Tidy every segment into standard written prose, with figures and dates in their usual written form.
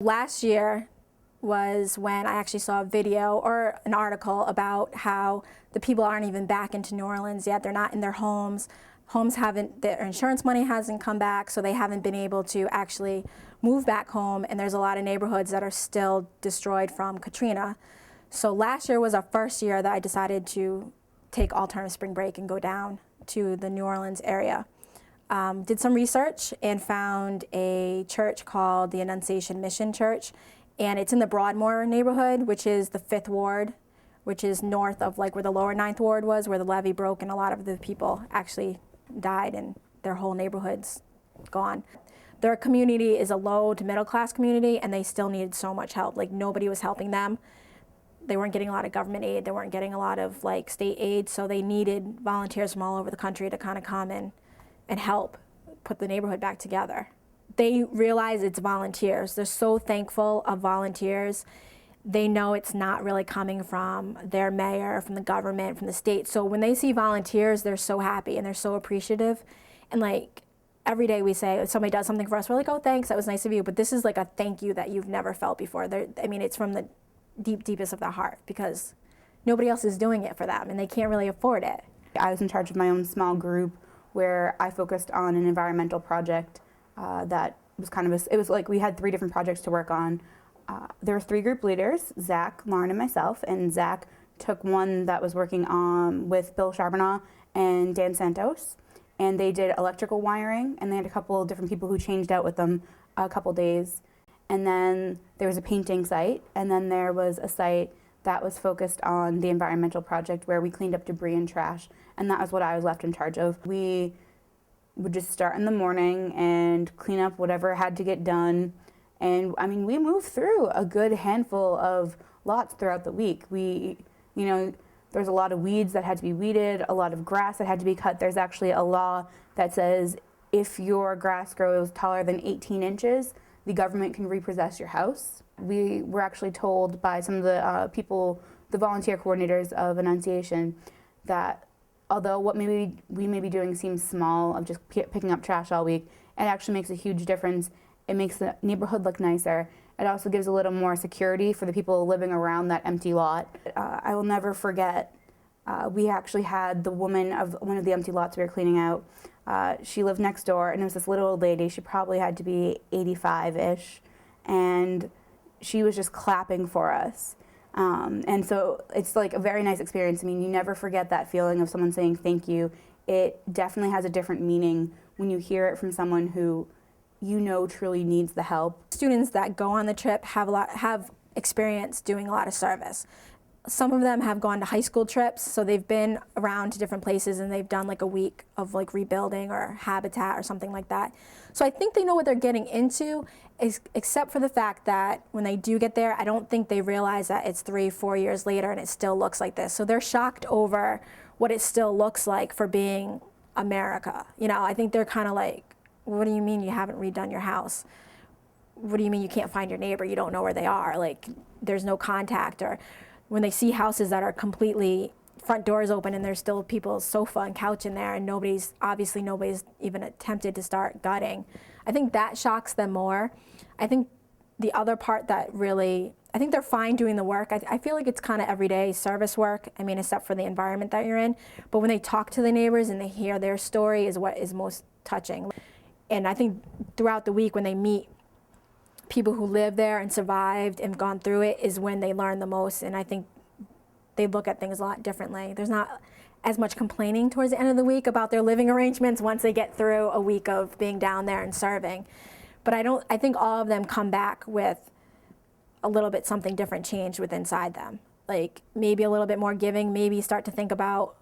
last year was when I actually saw a video or an article about how the people aren't even back into New Orleans yet. They're not in their homes. Their insurance money hasn't come back, so they haven't been able to actually move back home, and there's a lot of neighborhoods that are still destroyed from Katrina. So last year was our first year that I decided to take alternative spring break and go down to the New Orleans area. Did some research and found a church called the Annunciation Mission Church, and it's in the Broadmoor neighborhood, which is the 5th Ward, which is north of like where the lower 9th Ward was, where the levee broke and a lot of the people actually died and their whole neighborhood's gone. Their community is a low to middle class community, and they still needed so much help. Like, nobody was helping them. They weren't getting a lot of government aid. They weren't getting a lot of like state aid, so they needed volunteers from all over the country to kind of come in and help put the neighborhood back together. They realize it's volunteers. They're so thankful of volunteers. They know it's not really coming from their mayor, from the government, from the state. So when they see volunteers, they're so happy and they're so appreciative. And like every day we say, if somebody does something for us, we're like, oh, thanks, that was nice of you. But this is like a thank you that you've never felt before. I mean, it's from the deepest of their heart, because nobody else is doing it for them and they can't really afford it. I was in charge of my own small group where I focused on an environmental project that was kind of it was like we had 3 different projects to work on. There were 3 group leaders, Zach, Lauren, and myself, and Zach took one that was working on with Bill Charbonneau and Dan Santos, and they did electrical wiring, and they had a couple of different people who changed out with them a couple days. And then there was a painting site, and then there was a site that was focused on the environmental project where we cleaned up debris and trash, and that was what I was left in charge of. We would just start in the morning and clean up whatever had to get done. And I mean, we moved through a good handful of lots throughout the week. There's a lot of weeds that had to be weeded, a lot of grass that had to be cut. There's actually a law that says if your grass grows taller than 18 inches, the government can repossess your house. We were actually told by some of the people, the volunteer coordinators of Annunciation, that although what we may be doing seems small, of just picking up trash all week, it actually makes a huge difference. It makes the neighborhood look nicer. It also gives a little more security for the people living around that empty lot. I will never forget, we actually had the woman of one of the empty lots we were cleaning out. She lived next door, and it was this little old lady. She probably had to be 85-ish, and she was just clapping for us. And so it's like a very nice experience. I mean, you never forget that feeling of someone saying thank you. It definitely has a different meaning when you hear it from someone who you know truly needs the help. Students that go on the trip have experience doing a lot of service. Some of them have gone to high school trips, so they've been around to different places and they've done like a week of like rebuilding or habitat or something like that. So I think they know what they're getting into, except for the fact that when they do get there, I don't think they realize that it's 3-4 years later and it still looks like this. So they're shocked over what it still looks like for being America. I think they're kind of like, what do you mean you haven't redone your house? What do you mean you can't find your neighbor? You don't know where they are. Like, there's no contact. Or when they see houses that are completely front doors open and there's still people's sofa and couch in there and nobody's even attempted to start gutting, I think that shocks them more. I think the other part that really, I think they're fine doing the work. I feel like it's kind of everyday service work, I mean, except for the environment that you're in. But when they talk to the neighbors and they hear their story is what is most touching. And I think throughout the week when they meet people who live there and survived and gone through it is when they learn the most, and I think they look at things a lot differently. There's not as much complaining towards the end of the week about their living arrangements once they get through a week of being down there and serving. But I think all of them come back with a little bit something different changed with inside them. Like maybe a little bit more giving, maybe start to think about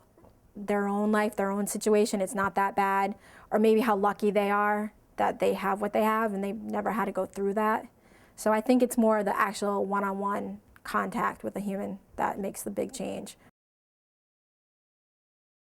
their own life, their own situation, it's not that bad, or maybe how lucky they are that they have what they have and they've never had to go through that. So I think it's more the actual one-on-one contact with a human that makes the big change.